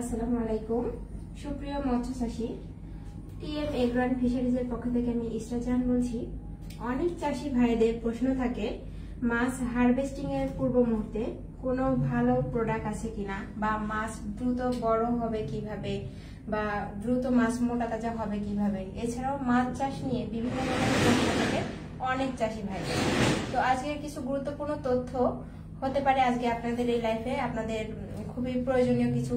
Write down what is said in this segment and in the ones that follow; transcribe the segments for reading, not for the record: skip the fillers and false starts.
আসসালামু আলাইকুম সুপ্রিয় মৎস্য চাষী টিএম এগ্রো অ্যান্ড ফিশারিজের পক্ষ থেকে আমি ইসরা জাহান বলছি। অনেক চাষী ভাইদের প্রশ্ন থাকে মাছ হারভেস্টিং এর পূর্ব মুহূর্তে কোনো ভালো প্রোডাক্ট আছে কিনা, বা মাছ দ্রুত বড় হবে কিভাবে, বা দ্রুত মাছ মোটা তাজা হবে কিভাবে। এছাড়াও মাছ চাষ নিয়ে বিভিন্ন ধরনের প্রশ্ন থাকে অনেক চাষী ভাইদের। তো আজকে কিছু গুরুত্বপূর্ণ তথ্য হতে পারে আজকে আপনাদের এই লাইফে আপনাদের খুবই প্রয়োজনীয় কিছু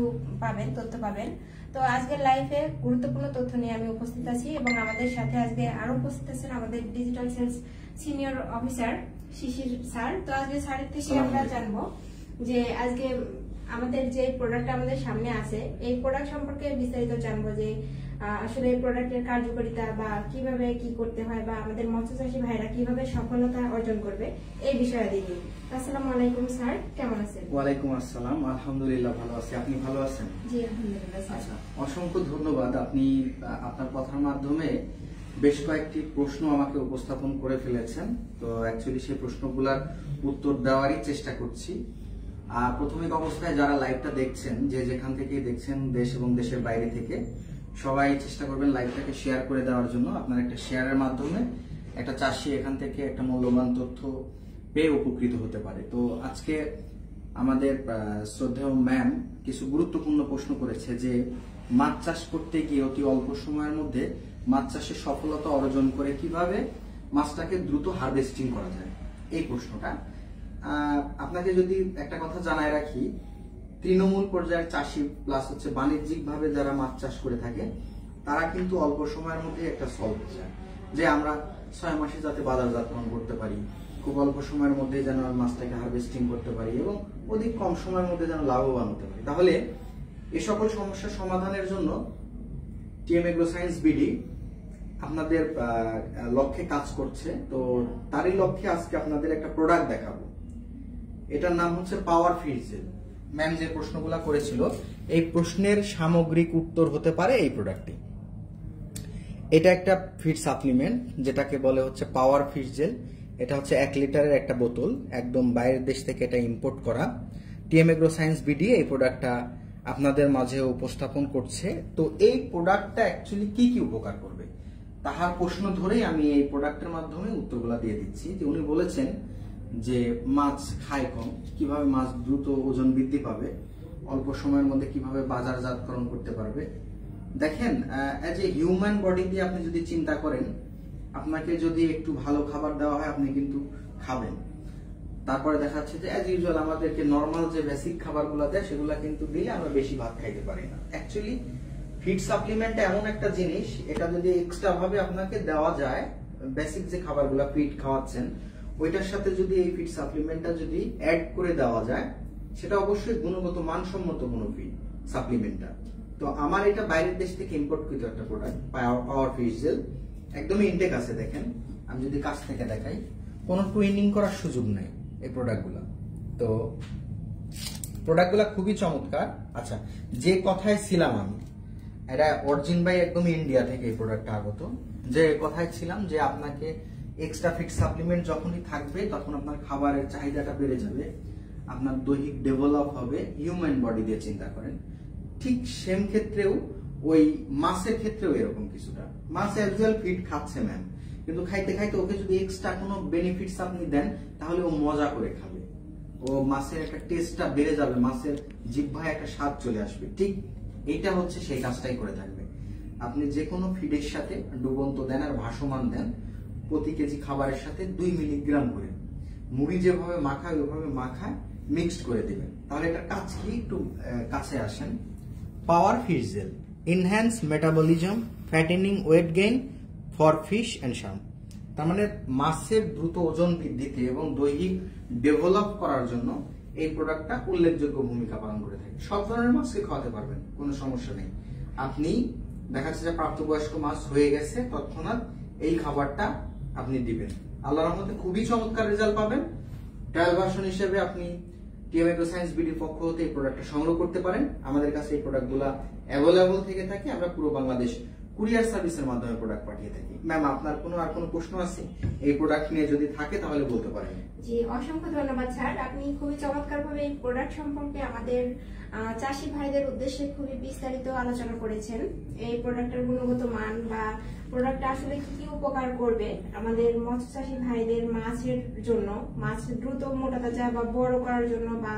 তথ্য পাবেন। তো আজকের লাইফে গুরুত্বপূর্ণ তথ্য নিয়ে আমি উপস্থিত আছি এবং আমাদের সাথে আজকে আরো উপস্থিত আছেন আমাদের ডিজিটাল সেলস সিনিয়র অফিসার শিশির স্যার। তো আজকে স্যারের থেকে আমরা জানবো যে আজকে আমাদের যে প্রোডাক্ট আমাদের সামনে আছে এই প্রোডাক্ট সম্পর্কে বিস্তারিত জানবো, যে আসলে এই প্রোডাক্টের কার্যকারিতা বা কিভাবে কি করতে হয়, বা আমাদের মৎস্য চাষী ভাইরা কিভাবে সফলতা অর্জন করবে এই বিষয়ে দিদি। আসসালামু আলাইকুম স্যার, কেমন আছেন? ওয়ালাইকুম আসসালাম, আলহামদুলিল্লাহ ভালো আছি। আপনি ভালো আছেন? জি আলহামদুলিল্লাহ স্যার। আচ্ছা, অসংখ্য ধন্যবাদ। আপনি আপনার কথার মাধ্যমে বেশ কয়েকটি প্রশ্ন আমাকে উপস্থাপন করে ফেলেছেন। তো অ্যাকচুয়ালি সেই প্রশ্নগুলোর উত্তর দেওয়ারই চেষ্টা করছি। প্রাথমিক অবস্থায় যারা লাইভটা দেখছেন, যে যেখান থেকে দেখছেন দেশ এবং দেশের বাইরে থেকে, সবাই চেষ্টা করবেন লাইভটাকে শেয়ার করে দেওয়ার জন্য। আপনার একটা শেয়ারের মাধ্যমে একটা চাষি এখান থেকে একটা মূল্যবান তথ্য পেয়ে উপকৃত হতে পারে। তো আজকে আমাদের শ্রদ্ধেয় ম্যাম কিছু গুরুত্বপূর্ণ প্রশ্ন করেছে যে মাছ চাষ করতে গিয়ে অতি অল্প সময়ের মধ্যে মাছ চাষে সফলতা অর্জন করে কিভাবে মাছটাকে দ্রুত হারভেস্টিং করা যায়। এই প্রশ্নটা আপনাকে যদি একটা কথা জানায় রাখি, তৃণমূল পর্যায়ের চাষি প্লাস হচ্ছে বাণিজ্যিক ভাবে যারা মাছ চাষ করে থাকে তারা কিন্তু অল্প সময়ের মধ্যে একটা সলভ চায় যে আমরা 6 মাসে যাতে বাজারজাতকরণ করতে পারি, খুব অল্প সময়ের মধ্যে যেন মাছটাকে হারভেস্টিং করতে পারি এবং অধিক কম সময়ের মধ্যে যেন লাভবান হতে পারি। তাহলে এই সকল সমস্যার সমাধানের জন্য টিএম এগ্রো সায়েন্স বিডি আপনাদের লক্ষ্যে কাজ করছে। তো তারই লক্ষ্যে আজকে আপনাদের একটা প্রোডাক্ট দেখাবো। এটার নাম হচ্ছে পাওয়ার ফিড জেল। ম্যাম যে প্রশ্নগুলো করেছিল এই প্রশ্নের সামগ্রিক উত্তর হতে পারে এই প্রোডাক্টটি। এটা একটা ফিড সাপ্লিমেন্ট যেটাকে বলে হচ্ছে পাওয়ার ফিড জেল। এটা হচ্ছে 1 লিটারের একটা বোতল, একদম বাইরের দেশ থেকে এটা ইম্পোর্ট করা। টিএম এগ্রো সায়েন্স বিডি এই প্রোডাক্টটা আপনাদের মাঝে উপস্থাপন করছে। তো এই প্রোডাক্টটা অ্যাকচুয়ালি কি কি উপকার করবে তাহার প্রশ্ন ধরেই আমি এই প্রোডাক্টের মাধ্যমে উত্তরগুলো দিয়ে দিচ্ছি। যে উনি বলেছেন যে মাছ খায় কম, কিভাবে মাছ দ্রুত ওজন বৃদ্ধি পাবে, অল্প সময়ের মধ্যে কিভাবে বাজারজাতকরণ করতে পারবে। দেখেন, অ্যাজ এ হিউম্যান বডি দিয়ে আপনি যদি চিন্তা করেন, আপনাকে যদি একটু ভালো খাবার দেওয়া হয় আপনি কিন্তু খাবেন। তারপরে দেখা যাচ্ছে যে অ্যাজ ইউজুয়াল আমাদেরকে নর্মাল যে বেসিক খাবারগুলো দেয় সেগুলো কিন্তু দিলে আমরা বেশি ভাত খাইতে পারি না। অ্যাকচুয়ালি ফিড সাপ্লিমেন্ট এমন একটা জিনিস, এটা যদি এক্সট্রা ভাবে আপনাকে দেওয়া যায়, বেসিক যে খাবারগুলো ফিড খাওয়াচ্ছেন ওইটার সাথে যদি এই ফিড সাপ্লিমেন্টটা যদি অ্যাড করে দেওয়া যায়, সেটা অবশ্যই গুণগত মানসম্মত কোনো ফিড সাপ্লিমেন্টটা। তো আমার এটা বাইরের দেশ থেকে ইম্পোর্ট কৃত একটা প্রোডাক্ট, পাওয়ার ফিড জেল। একদমই ইনটেক আছে। দেখেন, আমি যদি কাছ থেকে দেখাই, কোনো টুইনিং করার সুযোগ নাই এই প্রোডাক্টগুলো। তো প্রোডাক্টগুলো খুবই চমৎকার। আচ্ছা, যে কথায় ছিলাম আমি, এটা অরিজিন বাই একদম ইন্ডিয়া থেকে এই প্রোডাক্টটা আগত। যে কথায় ছিলাম যে আপনাকে এক্সট্রা ফিড সাপ্লিমেন্ট যখনই থাকবে তখন আপনার খাবারের চাহিদাটা বেড়ে যাবে, আপনার দৈহিক ডেভেলপ হবে। হিউম্যান বডি দিয়ে চিন্তা করেন, ঠিক সেম ক্ষেত্রেও ওই মাছের ক্ষেত্রেও এরকম কিছুটা। মাছ অ্যাজুয়াল ফিড খাচ্ছে ম্যাম, কিন্তু খাইতে খাইতে ওকে যদি এক্সট্রা কোনো বেনিফিটস আপনি দেন তাহলে ও মজা করে খাবে, ও মাছের একটা টেস্টটা বেড়ে যাবে, মাছের জিহ্বায় একটা স্বাদ চলে আসবে। ঠিক এইটা হচ্ছে সেই কাজটাই করে থাকবে। আপনি যে কোনো ফিডের সাথে ডুবন্ত দেন আর ভাসমান দেন, প্রতি কেজি খাবারের সাথে 2 মিলিগ্রাম করে মুড়ি যেভাবে মাখায় ওইভাবে মাখায় মিক্সড করে দিবেন। তাহলে এটা কাজ কি, একটু কাছে আসেন। Power feed gel enhance metabolism fattening weight gain for fish and shrimp. তার মানে মাছের দ্রুত ওজন বৃদ্ধিতে এবং দৈহিক ডেভেলপ করার জন্য এই প্রোডাক্টটা উল্লেখযোগ্য ভূমিকা পালন করে থাকে। সব ধরনের মাছকে খাওয়াতে পারবেন, কোনো সমস্যা নেই। আপনি দেখা যাচ্ছে যে প্রাপ্তবয়স্ক মাছ হয়ে গেছে, তৎক্ষণাৎ এই খাবারটা আপনি দিবেন, আল্লাহর রহমতে খুবই চমৎকার রেজাল্ট পাবেন। ট্রায়াল ভার্সন হিসেবে আপনি টিএম এগ্রো সায়েন্স বিডির পক্ষ হতে এই প্রোডাক্টটা সংগ্রহ করতে পারেন। আমাদের কাছে এই প্রোডাক্টগুলো অ্যাভেলেবল থেকে থাকে। আমরা পুরো বাংলাদেশ কুরিয়ার সার্ভিসের মাধ্যমে প্রোডাক্ট পাঠিয়ে থাকি। ম্যাম, আপনার আর কোনো প্রশ্ন আছে এই প্রোডাক্ট নিয়ে? যদি থাকে তাহলে বলতে পারেন। জি, অসংখ্য ধন্যবাদ স্যার। আপনি খুবই চমৎকারভাবে এই প্রোডাক্ট সম্পর্কে আমাদের চাষি ভাইদের উদ্দেশ্যে খুবই বিস্তারিত আলোচনা করেছেন। এই প্রোডাক্টের গুণগত মান বা প্রোডাক্টটা আসলে কি কি উপকার করবে আমাদের মৎস্য চাষী ভাইদের মাছের জন্য, মাছ দ্রুত মোটা তাজা বা বড় করার জন্য বা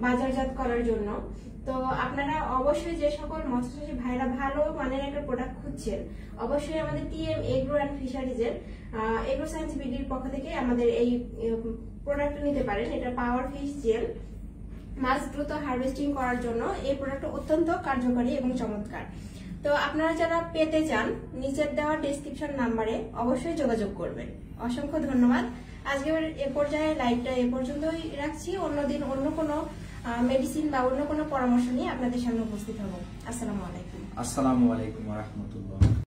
বাজারজাত করার জন্য। তো আপনারা অবশ্যই যে সকল মৎস্যচাষী ভাইরা ভালো মানের একটা প্রোডাক্ট খুঁজছেন, অবশ্যই আমাদের টিএম এগ্রো অ্যান্ড ফিশারিজের এগ্রো সায়েন্স বিডির পক্ষ থেকে আমাদের এই প্রোডাক্টটা নিতে পারেন। এটা পাওয়ার ফিশ জেল, মাছ দ্রুত হারভেস্টিং করার জন্য এই প্রোডাক্টটা অত্যন্ত কার্যকরী এবং চমৎকার। তো আপনারা যারা পেতে চান নিচের দেওয়া ডেসক্রিপশন নাম্বারে অবশ্যই যোগাযোগ করবেন। অসংখ্য ধন্যবাদ। আজকের এ পর্যায়ে লাইভটা এ পর্যন্তই রাখছি। অন্যদিন অন্য কোনো মেডিসিন বা অন্য কোনো পরামর্শ নিয়ে আপনাদের সামনে উপস্থিত হব। আসসালামু আলাইকুম। আসসালামু আলাইকুম ওয়া রাহমাতুল্লাহ।